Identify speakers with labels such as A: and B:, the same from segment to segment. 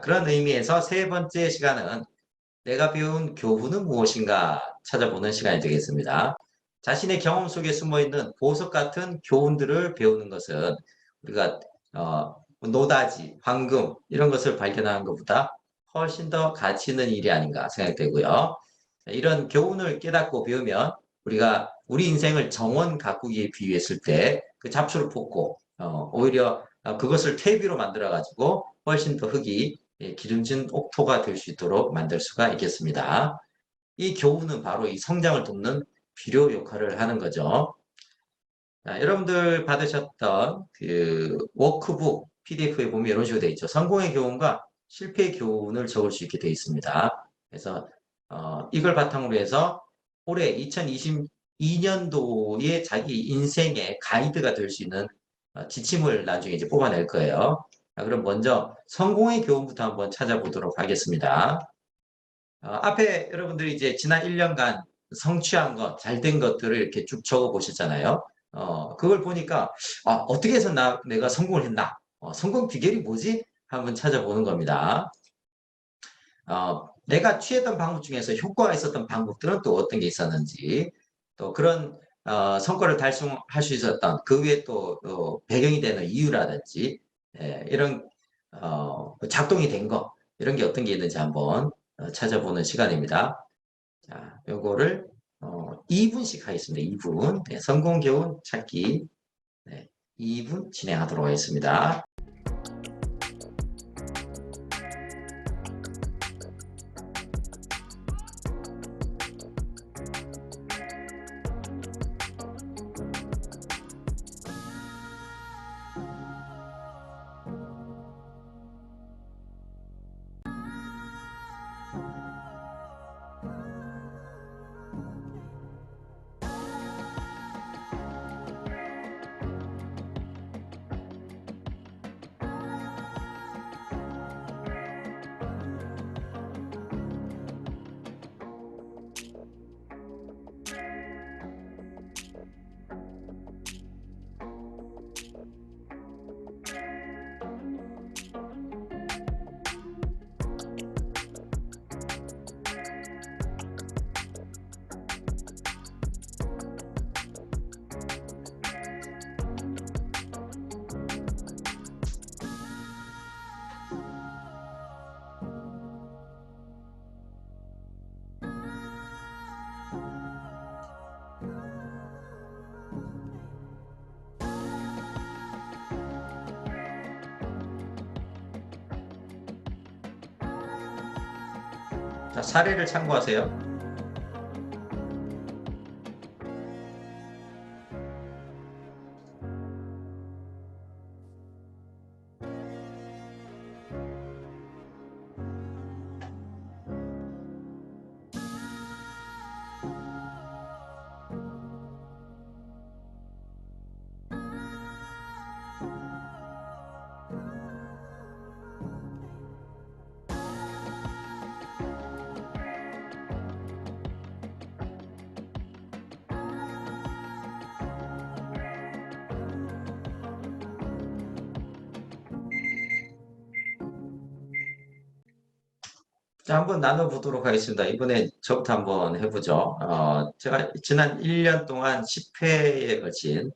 A: 그런 의미에서 세 번째 시간은 내가 배운 교훈은 무엇인가 찾아보는 시간이 되겠습니다. 자신의 경험 속에 숨어있는 보석 같은 교훈들을 배우는 것은 우리가 노다지, 황금 이런 것을 발견하는 것보다 훨씬 더 가치 있는 일이 아닌가 생각되고요. 이런 교훈을 깨닫고 배우면 우리가 우리 인생을 정원 가꾸기에 비유했을 때 그 잡초를 뽑고 오히려 그것을 퇴비로 만들어 가지고 훨씬 더 흙이 기름진 옥토가 될 수 있도록 만들 수가 있겠습니다. 이 교훈은 바로 이 성장을 돕는 비료 역할을 하는 거죠. 자, 여러분들 받으셨던 그 워크북 PDF에 보면 이런 식으로 되어 있죠. 성공의 교훈과 실패의 교훈을 적을 수 있게 되어 있습니다. 그래서 이걸 바탕으로 해서 올해 2022년도에 자기 인생의 가이드가 될 수 있는 지침을 나중에 이제 뽑아낼 거예요. 자, 그럼 먼저 성공의 교훈부터 한번 찾아보도록 하겠습니다. 앞에 여러분들이 이제 지난 1년간 성취한 것, 잘된 것들을 이렇게 쭉 적어 보셨잖아요. 그걸 보니까, 어떻게 해서 내가 성공을 했나? 성공 비결이 뭐지? 한번 찾아보는 겁니다. 내가 취했던 방법 중에서 효과가 있었던 방법들은 또 어떤 게 있었는지, 또 그런 성과를 달성할 수 있었던 그 외에 또 배경이 되는 이유라든지, 이런 작동이 된 거, 이런 게 어떤 게 있는지 한번 찾아보는 시간입니다. 자, 요거를 2분씩 하겠습니다. 2분. 네, 성공 교훈 찾기. 네, 2분 진행하도록 하겠습니다. 자, 사례를 참고하세요. 자, 한번 나눠보도록 하겠습니다. 이번에 저부터 한번 해보죠. 제가 지난 1년 동안 10회에 걸친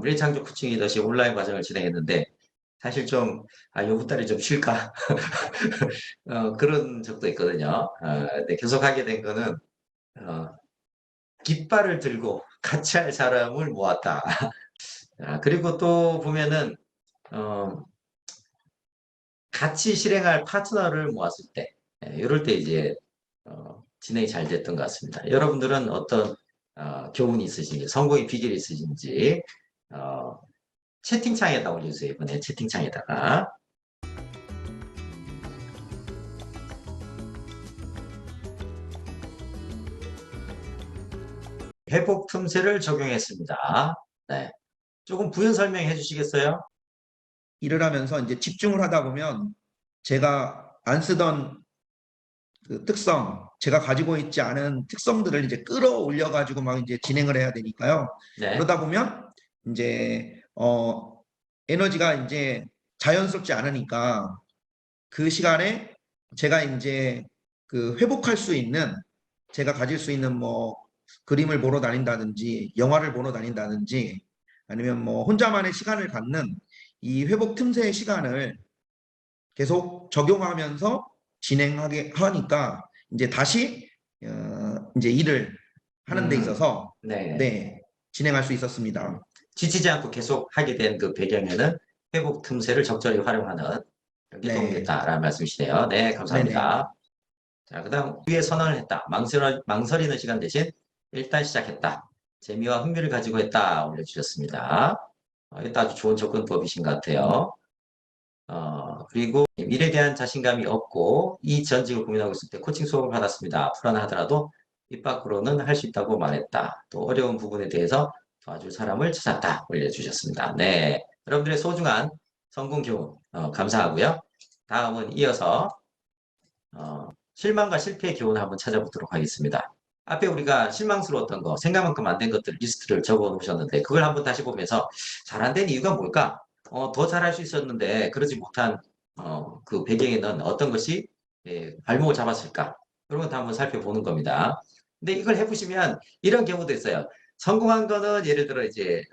A: 미래창조 코칭 리더십 온라인 과정을 진행했는데, 사실 좀, 요번 달에 좀 쉴까? 그런 적도 있거든요. 네, 계속하게 된 거는, 어, 깃발을 들고 같이 할 사람을 모았다. 그리고 또 보면은, 어, 같이 실행할 파트너를 모았을 때, 이럴 때 이제 진행이 잘 됐던 것 같습니다. 여러분들은 어떤 교훈이 있으신지, 성공의 비결이 있으신지 어, 채팅창에다 올려주세요. 이번에 채팅창에다가. 회복 틈새를 적용했습니다. 네. 조금 부연 설명해 주시겠어요?
B: 일을 하면서 이제 집중을 하다 보면 제가 안 쓰던 그 특성, 제가 가지고 있지 않은 특성들을 이제 끌어올려 가지고 막 이제 진행을 해야 되니까요.
A: 네.
B: 그러다 보면 이제 에너지가 이제 자연스럽지 않으니까 그 시간에 제가 이제 그 회복할 수 있는, 제가 가질 수 있는 뭐 그림을 보러 다닌다든지 영화를 보러 다닌다든지 아니면 뭐 혼자만의 시간을 갖는 이 회복 틈새의 시간을 계속 적용하면서 진행하게 하니까 이제 다시 이제 일을 하는 데 있어서
A: 네.
B: 네, 진행할 수 있었습니다.
A: 지치지 않고 계속 하게 된 그 배경에는 회복 틈새를 적절히 활용하는 이런 게 도움이
B: 네,
A: 됐다라는 말씀이시네요. 네,
B: 네네,
A: 감사합니다. 자, 그다음 위에 선언을 했다. 망설이는 시간 대신 일단 시작했다. 재미와 흥미를 가지고 했다 올려주셨습니다. 이것도 아주 좋은 접근법이신 것 같아요. 그리고 일에 대한 자신감이 없고 이 전직을 고민하고 있을 때 코칭 수업을 받았습니다. 불안하더라도 입 밖으로는 할 수 있다고 말했다. 또 어려운 부분에 대해서 도와줄 사람을 찾았다. 올려주셨습니다. 네. 여러분들의 소중한 성공 교훈 감사하고요. 다음은 이어서 실망과 실패의 교훈을 한번 찾아보도록 하겠습니다. 앞에 우리가 실망스러웠던 거, 생각만큼 안 된 것들 리스트를 적어 놓으셨는데 그걸 한번 다시 보면서 잘 안 된 이유가 뭘까? 더 잘할 수 있었는데 그러지 못한 그 배경에는 어떤 것이 발목을 잡았을까? 그런 것도 한번 살펴보는 겁니다. 근데 이걸 해보시면 이런 경우도 있어요. 성공한 거는 예를 들어 이제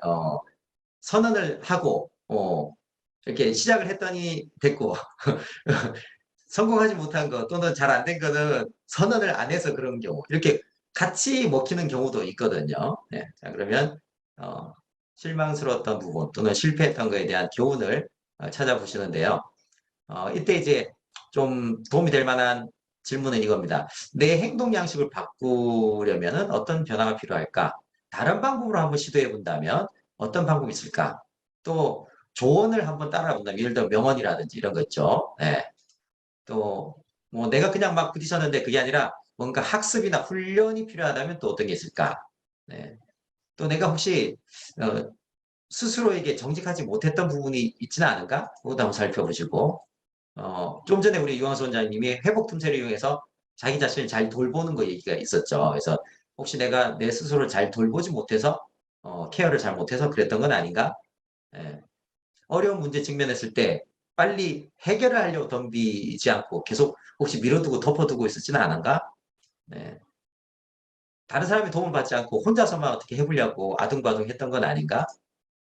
A: 선언을 하고 이렇게 시작을 했더니 됐고 성공하지 못한 거 또는 잘 안 된 거는 선언을 안 해서 그런 경우 이렇게 같이 먹히는 경우도 있거든요. 네, 자 그러면 어, 실망스러웠던 부분 또는 실패했던 거에 대한 교훈을 찾아보시는데요. 이때 이제 좀 도움이 될 만한 질문은 이겁니다. 내 행동 양식을 바꾸려면 어떤 변화가 필요할까? 다른 방법으로 한번 시도해 본다면 어떤 방법이 있을까? 또 조언을 한번 따라 본다면 예를 들어 명언이라든지 이런 거 있죠. 네. 또, 뭐, 내가 그냥 막 부딪혔는데 그게 아니라 뭔가 학습이나 훈련이 필요하다면 또 어떤 게 있을까? 네. 또 내가 혹시, 어, 스스로에게 정직하지 못했던 부분이 있지는 않은가? 그것도 한번 살펴보시고, 좀 전에 우리 유황수 원장님이 회복 틈새를 이용해서 자기 자신을 잘 돌보는 거 얘기가 있었죠. 그래서 혹시 내가 내 스스로를 잘 돌보지 못해서, 케어를 잘 못해서 그랬던 건 아닌가? 예. 어려운 문제 직면했을 때 빨리 해결을 하려고 덤비지 않고 계속 혹시 미뤄두고 덮어두고 있었지는 않은가? 네. 다른 사람의 도움을 받지 않고 혼자서만 어떻게 해보려고 아둥바둥 했던 건 아닌가?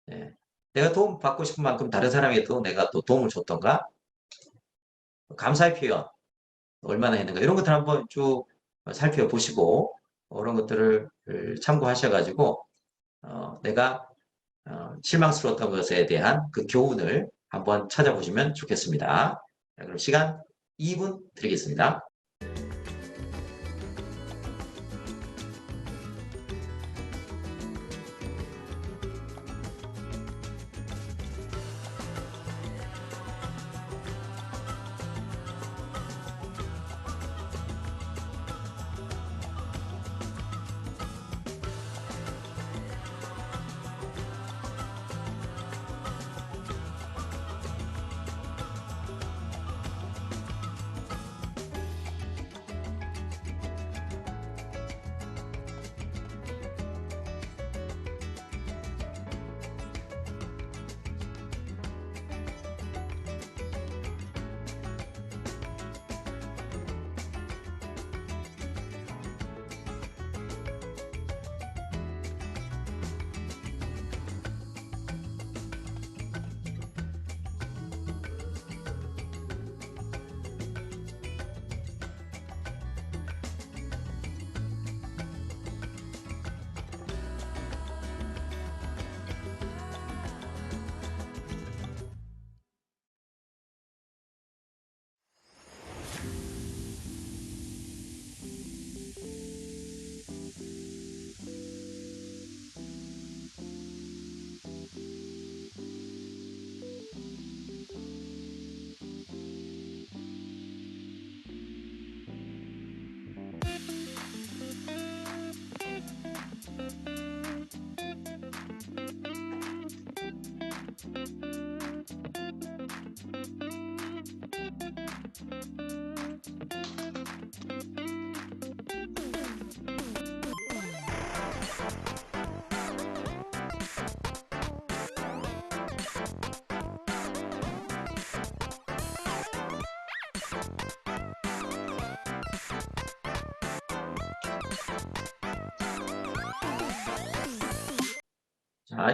A: 네. 내가 도움 받고 싶은 만큼 다른 사람에게도 내가 또 도움을 줬던가? 감사의 표현 얼마나 했는가? 이런 것들 한번 쭉 살펴보시고 이런 것들을 참고하셔가지고 내가 실망스러웠던 것에 대한 그 교훈을 한번 찾아보시면 좋겠습니다. 자, 그럼 시간 2분 드리겠습니다.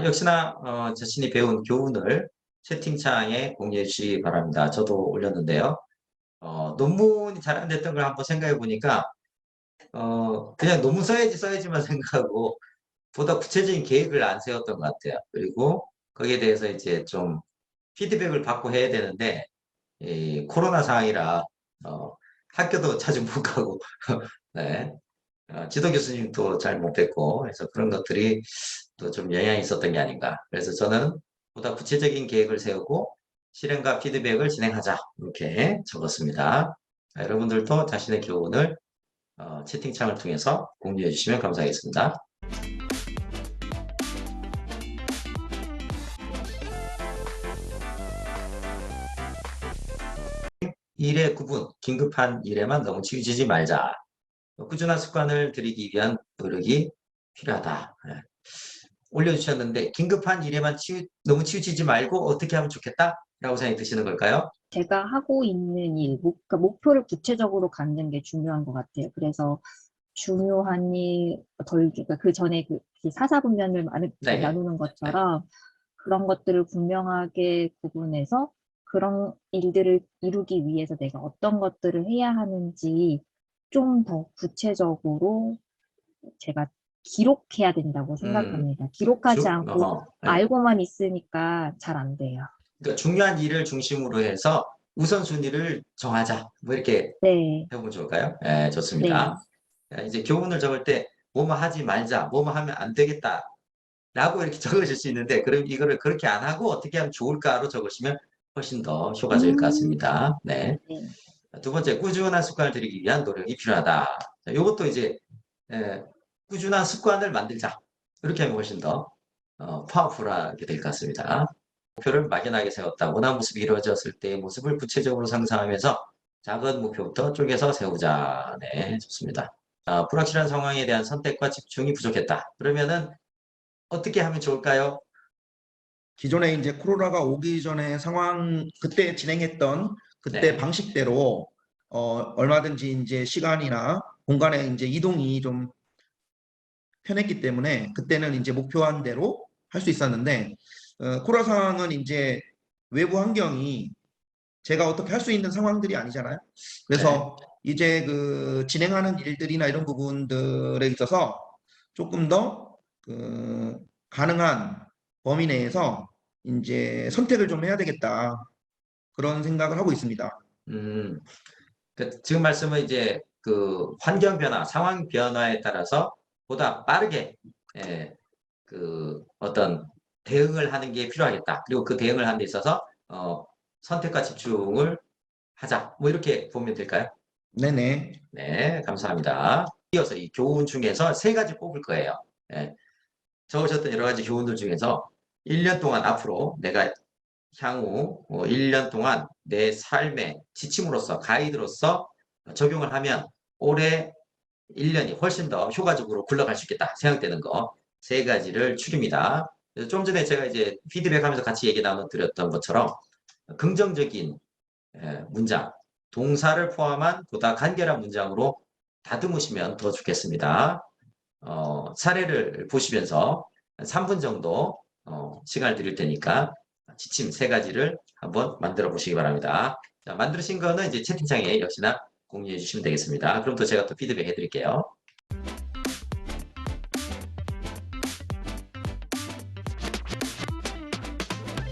A: 역시나 자신이 배운 교훈을 채팅창에 공유해 주시기 바랍니다. 저도 올렸는데요. 논문이 잘 안 됐던 걸 한번 생각해 보니까 그냥 논문 써야지만 생각하고 보다 구체적인 계획을 안 세웠던 것 같아요. 그리고 거기에 대해서 이제 좀 피드백을 받고 해야 되는데 이 코로나 상황이라 학교도 자주 못 가고 네. 지도 교수님도 잘 못 뵙고 그래서 그런 것들이 또 좀 영향이 있었던 게 아닌가. 그래서 저는 보다 구체적인 계획을 세우고 실행과 피드백을 진행하자 이렇게 적었습니다. 여러분들도 자신의 교훈을 채팅창을 통해서 공유해 주시면 감사하겠습니다. 일의 구분, 긴급한 일에만 너무 치우치지 말자. 꾸준한 습관을 들이기 위한 노력이 필요하다. 네. 올려주셨는데 긴급한 일에만 너무 치우치지 말고 어떻게 하면 좋겠다? 라고 생각이 드시는 걸까요?
C: 제가 하고 있는 일, 그러니까 목표를 구체적으로 갖는 게 중요한 것 같아요. 그래서 중요한 일, 그러니까 그 전에 그 사사분면을
A: 네.
C: 나누는 것처럼 그런 것들을 분명하게 구분해서 그런 일들을 이루기 위해서 내가 어떤 것들을 해야 하는지 좀 더 구체적으로 제가 기록해야 된다고 생각합니다. 기록하지 않고
A: 네.
C: 알고만 있으니까 잘 안 돼요.
A: 그러니까 중요한 일을 중심으로 해서 우선순위를 정하자. 뭐 이렇게
C: 네,
A: 해보면 좋을까요? 네, 좋습니다.
C: 네.
A: 이제 교훈을 적을 때 뭐뭐 하지 말자, 뭐뭐 하면 안 되겠다. 라고 이렇게 적으실 수 있는데 그럼 이거를 그렇게 안 하고 어떻게 하면 좋을까로 적으시면 훨씬 더 효과적일 것
C: 음,
A: 같습니다. 네.
C: 네.
A: 두 번째, 꾸준한 습관을 들이기 위한 노력이 필요하다. 이것도 이제 꾸준한 습관을 만들자. 이렇게 하면 훨씬 더 파워풀하게 될 것 같습니다. 목표를 막연하게 세웠다. 원하는 모습이 이루어졌을 때의 모습을 구체적으로 상상하면서 작은 목표부터 쪼개서 세우자. 네, 좋습니다. 불확실한 상황에 대한 선택과 집중이 부족했다. 그러면은 어떻게 하면 좋을까요?
B: 기존에 이제 코로나가 오기 전에 상황 그때 진행했던 그때
A: 네,
B: 방식대로 얼마든지 이제 시간이나 공간에 이제 이동이 좀 편했기 때문에 그때는 이제 목표한 대로 할 수 있었는데 코로나 상황은 이제 외부 환경이 제가 어떻게 할 수 있는 상황들이 아니잖아요.
A: 네.
B: 그래서 이제 그 진행하는 일들이나 이런 부분들에 있어서 조금 더 가능한 범위 내에서 이제 선택을 좀 해야 되겠다. 그런 생각을 하고 있습니다.
A: 음, 지금 말씀은 이제 그 환경 변화, 상황 변화에 따라서 보다 빠르게 예, 그 어떤 대응을 하는 게 필요하겠다. 그리고 그 대응을 하는 데 있어서 선택과 집중을 하자. 뭐 이렇게 보면 될까요?
B: 네네.
A: 네, 감사합니다. 이어서 이 교훈 중에서 세 가지 뽑을 거예요. 예, 적으셨던 여러 가지 교훈들 중에서 1년 동안 앞으로 내가 향후 1년 동안 내 삶의 지침으로서 가이드로서 적용을 하면 올해 1년이 훨씬 더 효과적으로 굴러갈 수 있겠다 생각되는 거 세 가지를 추립니다. 그래서 좀 전에 제가 이제 피드백하면서 같이 얘기 나눠드렸던 것처럼 긍정적인 문장, 동사를 포함한 보다 간결한 문장으로 다듬으시면 더 좋겠습니다. 사례를 보시면서 3분 정도 시간을 드릴 테니까 지침 세 가지를 한번 만들어 보시기 바랍니다. 자, 만드신 거는 이제 채팅창에 역시나 공유해 주시면 되겠습니다. 그럼 또 제가 또 피드백 해드릴게요.